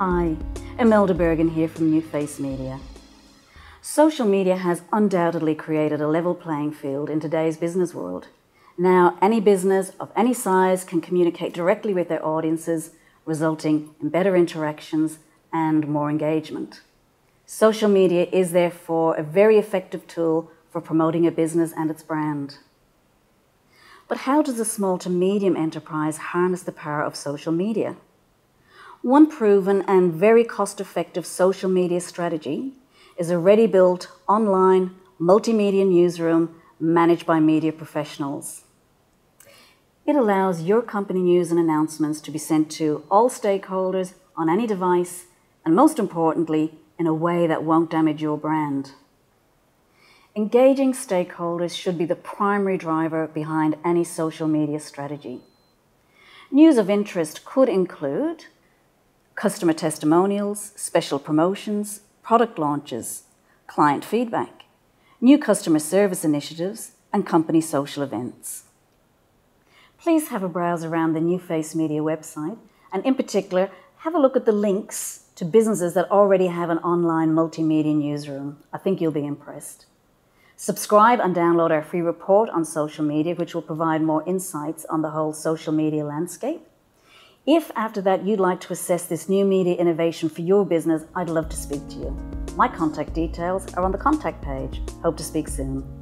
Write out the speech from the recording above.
Hi, Imelda Bergen here from New Face Media. Social media has undoubtedly created a level playing field in today's business world. Now, any business of any size can communicate directly with their audiences, resulting in better interactions and more engagement. Social media is therefore a very effective tool for promoting a business and its brand. But how does a small to medium enterprise harness the power of social media? One proven and very cost-effective social media strategy is a ready-built online multimedia newsroom managed by media professionals. It allows your company news and announcements to be sent to all stakeholders on any device, and most importantly, in a way that won't damage your brand. Engaging stakeholders should be the primary driver behind any social media strategy. News of interest could include customer testimonials, special promotions, product launches, client feedback, new customer service initiatives, and company social events. Please have a browse around the New Face Media website, and in particular, have a look at the links to businesses that already have an online multimedia newsroom. I think you'll be impressed. Subscribe and download our free report on social media, which will provide more insights on the whole social media landscape. If after that you'd like to assess this new media innovation for your business, I'd love to speak to you. My contact details are on the contact page. Hope to speak soon.